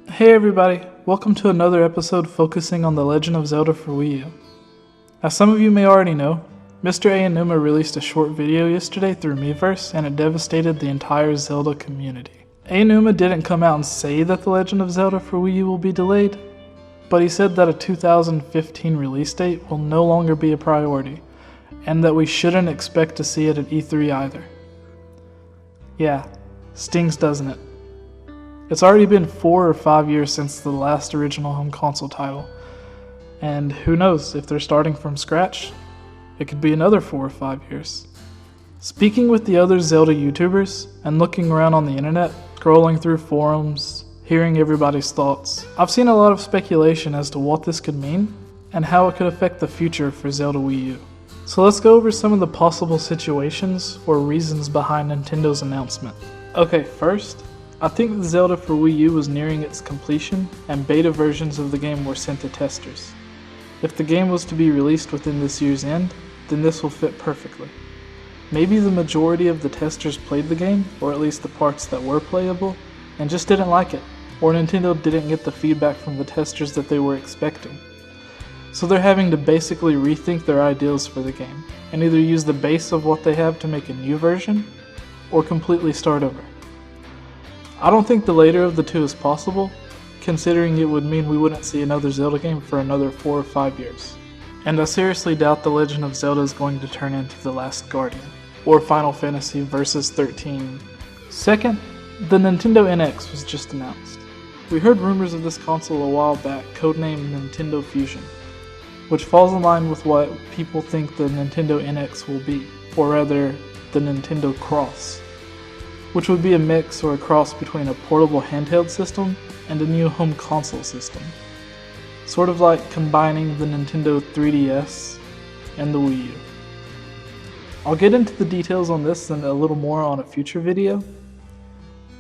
Hey everybody, welcome to another episode focusing on The Legend of Zelda for Wii U. As some of you may already know, Mr. Aonuma released a short video yesterday through Miiverse and it devastated the entire Zelda community. Aonuma didn't come out and say that The Legend of Zelda for Wii U will be delayed, but he said that a 2015 release date will no longer be a priority, and that we shouldn't expect to see it at E3 either. Yeah, stings, doesn't it? It's already been 4 or 5 years since the last original home console title, and who knows, if they're starting from scratch, it could be another 4 or 5 years. Speaking with the other Zelda YouTubers, and looking around on the internet, scrolling through forums, hearing everybody's thoughts, I've seen a lot of speculation as to what this could mean, and how it could affect the future for Zelda Wii U. So let's go over some of the possible situations or reasons behind Nintendo's announcement. Okay, first, I think the Zelda for Wii U was nearing its completion, and beta versions of the game were sent to testers. If the game was to be released within this year's end, then this will fit perfectly. Maybe the majority of the testers played the game, or at least the parts that were playable, and just didn't like it, or Nintendo didn't get the feedback from the testers that they were expecting. So they're having to basically rethink their ideals for the game, and either use the base of what they have to make a new version, or completely start over. I don't think the later of the two is possible, considering it would mean we wouldn't see another Zelda game for another 4 or 5 years. And I seriously doubt The Legend of Zelda is going to turn into The Last Guardian, or Final Fantasy Versus 13. Second, the Nintendo NX was just announced. We heard rumors of this console a while back, codenamed Nintendo Fusion, which falls in line with what people think the Nintendo NX will be, or rather, the Nintendo Cross, which would be a mix or a cross between a portable handheld system and a new home console system. Sort of like combining the Nintendo 3DS and the Wii U. I'll get into the details on this and a little more on a future video.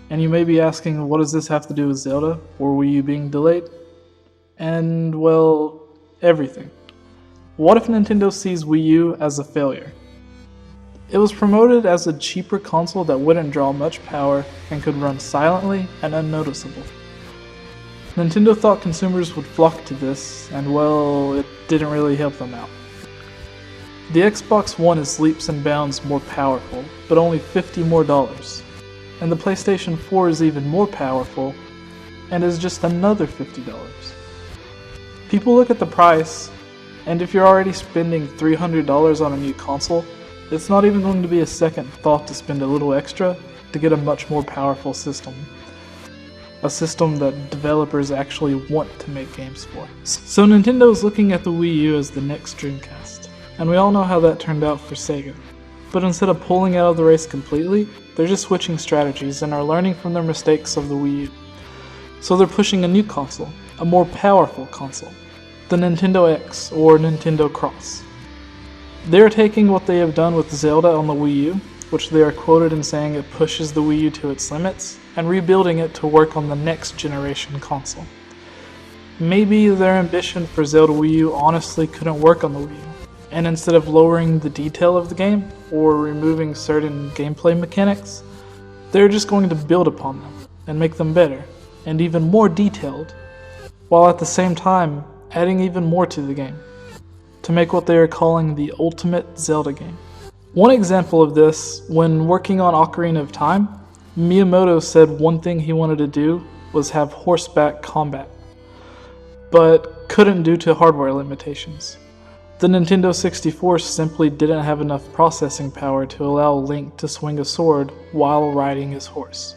And you may be asking, what does this have to do with Zelda or Wii U being delayed? And well, everything. What if Nintendo sees Wii U as a failure? It was promoted as a cheaper console that wouldn't draw much power and could run silently and unnoticeable. Nintendo thought consumers would flock to this, and well, it didn't really help them out. The Xbox One is leaps and bounds more powerful, but only $50 more. And the PlayStation 4 is even more powerful, and is just another $50. People look at the price, and if you're already spending $300 on a new console, it's not even going to be a second thought to spend a little extra to get a much more powerful system. A system that developers actually want to make games for. So Nintendo is looking at the Wii U as the next Dreamcast, and we all know how that turned out for Sega. But instead of pulling out of the race completely, they're just switching strategies and are learning from their mistakes of the Wii U. So they're pushing a new console, a more powerful console, the Nintendo X or Nintendo Cross. They're taking what they have done with Zelda on the Wii U, which they are quoted in saying it pushes the Wii U to its limits, and rebuilding it to work on the next generation console. Maybe their ambition for Zelda Wii U honestly couldn't work on the Wii U, and instead of lowering the detail of the game, or removing certain gameplay mechanics, they're just going to build upon them, and make them better, and even more detailed, while at the same time adding even more to the game, to make what they are calling the ultimate Zelda game. One example of this, when working on Ocarina of Time, Miyamoto said one thing he wanted to do was have horseback combat, but couldn't due to hardware limitations. The Nintendo 64 simply didn't have enough processing power to allow Link to swing a sword while riding his horse.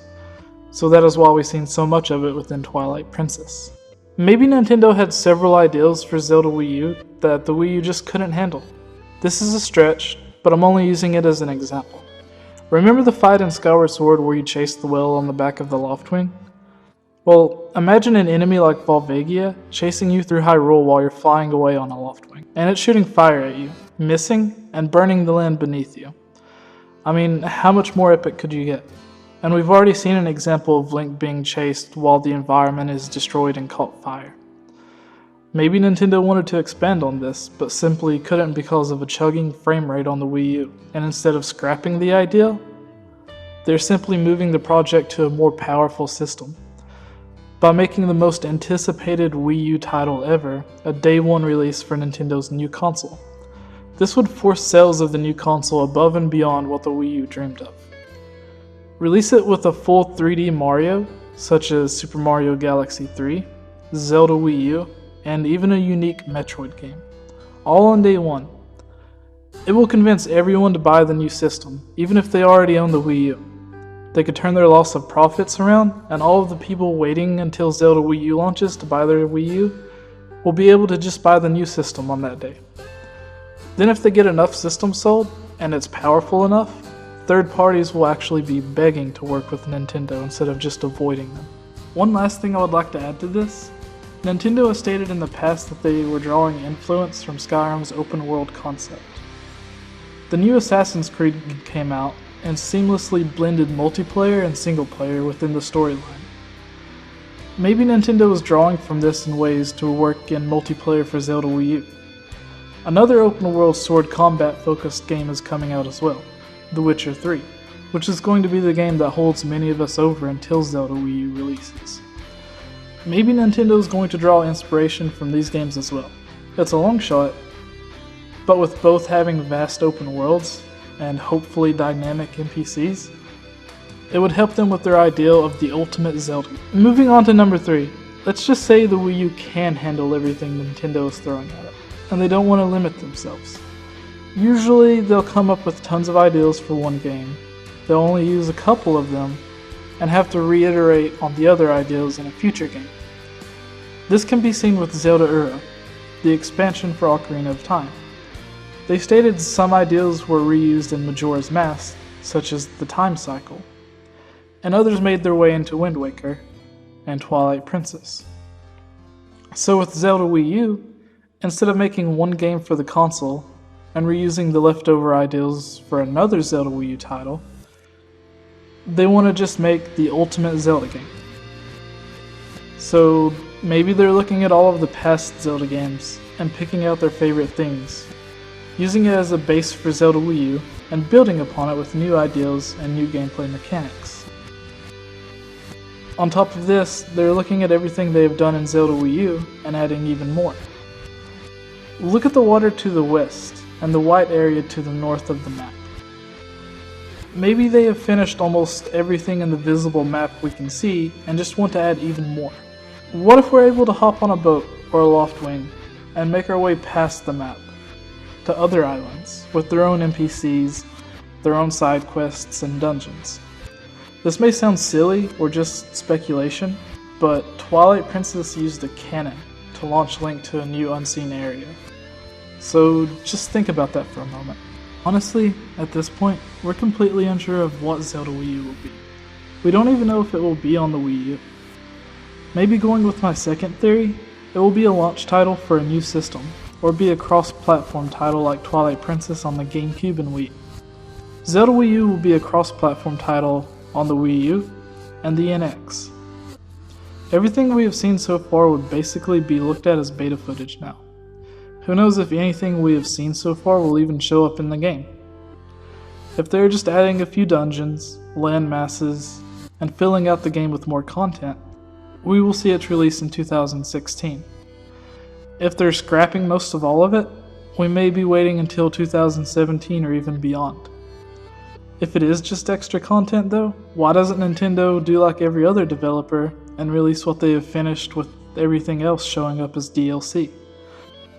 So that is why we've seen so much of it within Twilight Princess. Maybe Nintendo had several ideals for Zelda Wii U that the Wii U just couldn't handle. This is a stretch, but I'm only using it as an example. Remember the fight in Skyward Sword where you chased the whale on the back of the Loftwing? Well, imagine an enemy like Volvagia chasing you through Hyrule while you're flying away on a Loftwing, and it's shooting fire at you, missing, and burning the land beneath you. I mean, how much more epic could you get? And we've already seen an example of Link being chased while the environment is destroyed and caught fire. Maybe Nintendo wanted to expand on this, but simply couldn't because of a chugging frame rate on the Wii U, and instead of scrapping the idea, They're simply moving the project to a more powerful system by making the most anticipated Wii U title ever a day one release for Nintendo's new console. This would force sales of the new console above and beyond what the Wii U dreamed of. Release it with a full 3D Mario, such as Super Mario Galaxy 3, Zelda Wii U, and even a unique Metroid game, all on day one. It will convince everyone to buy the new system, even if they already own the Wii U. They could turn their loss of profits around, and all of the people waiting until Zelda Wii U launches to buy their Wii U will be able to just buy the new system on that day. Then if they get enough systems sold, and it's powerful enough, third parties will actually be begging to work with Nintendo instead of just avoiding them. One last thing I would like to add to this, Nintendo has stated in the past that they were drawing influence from Skyrim's open world concept. The new Assassin's Creed came out and seamlessly blended multiplayer and single player within the storyline. Maybe Nintendo was drawing from this in ways to work in multiplayer for Zelda Wii U. Another open world sword combat focused game is coming out as well, The Witcher 3, which is going to be the game that holds many of us over until Zelda Wii U releases. Maybe Nintendo is going to draw inspiration from these games as well. It's a long shot, but with both having vast open worlds and hopefully dynamic NPCs, it would help them with their ideal of the ultimate Zelda. Moving on to number 3, let's just say the Wii U can handle everything Nintendo is throwing at it, and they don't want to limit themselves. Usually they'll come up with tons of ideas for one game, they'll only use a couple of them, and have to reiterate on the other ideas in a future game. This can be seen with Zelda Ura, the expansion for Ocarina of Time. They stated some ideas were reused in Majora's Mask, such as the time cycle, and others made their way into Wind Waker and Twilight Princess. So with Zelda Wii U, instead of making one game for the console and reusing the leftover ideas for another Zelda Wii U title, they want to just make the ultimate Zelda game. So maybe they're looking at all of the past Zelda games and picking out their favorite things, using it as a base for Zelda Wii U, and building upon it with new ideas and new gameplay mechanics. On top of this, they're looking at everything they have done in Zelda Wii U and adding even more. Look at the water to the west and the white area to the north of the map. Maybe they have finished almost everything in the visible map we can see and just want to add even more. What if we're able to hop on a boat or a loft wing and make our way past the map to other islands with their own NPCs, their own side quests and dungeons? This may sound silly or just speculation, but Twilight Princess used a cannon to launch Link to a new unseen area. So just think about that for a moment. Honestly, at this point, we're completely unsure of what Zelda Wii U will be. We don't even know if it will be on the Wii U. Maybe going with my second theory, it will be a launch title for a new system, or be a cross-platform title like Twilight Princess on the GameCube and Wii. Zelda Wii U will be a cross-platform title on the Wii U and the NX. Everything we have seen so far would basically be looked at as beta footage now. Who knows if anything we have seen so far will even show up in the game. If they're just adding a few dungeons, land masses, and filling out the game with more content, we will see its release in 2016. If they're scrapping most of all of it, we may be waiting until 2017 or even beyond. If it is just extra content though, why doesn't Nintendo do like every other developer and release what they have finished with everything else showing up as DLC?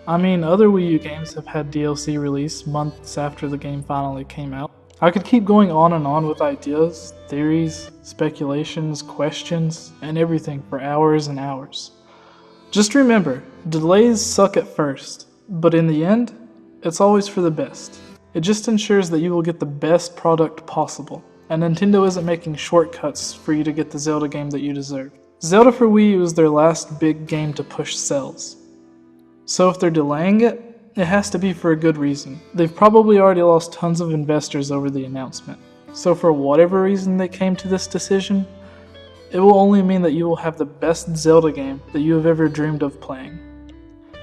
I mean, other Wii U games have had DLC release months after the game finally came out. I could keep going on and on with ideas, theories, speculations, questions, and everything for hours and hours. Just remember, delays suck at first, but in the end, it's always for the best. It just ensures that you will get the best product possible, and Nintendo isn't making shortcuts for you to get the Zelda game that you deserve. Zelda for Wii U is their last big game to push sales. So if they're delaying it, it has to be for a good reason. They've probably already lost tons of investors over the announcement. So for whatever reason they came to this decision, it will only mean that you will have the best Zelda game that you have ever dreamed of playing.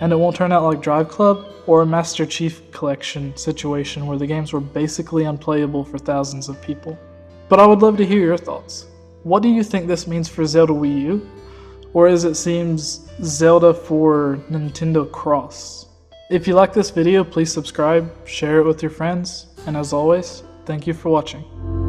And it won't turn out like Drive Club or a Master Chief Collection situation where the games were basically unplayable for thousands of people. But I would love to hear your thoughts. What do you think this means for Zelda Wii U? Or as it seems, Zelda for Nintendo Cross? If you like this video, please subscribe, share it with your friends, and as always, thank you for watching.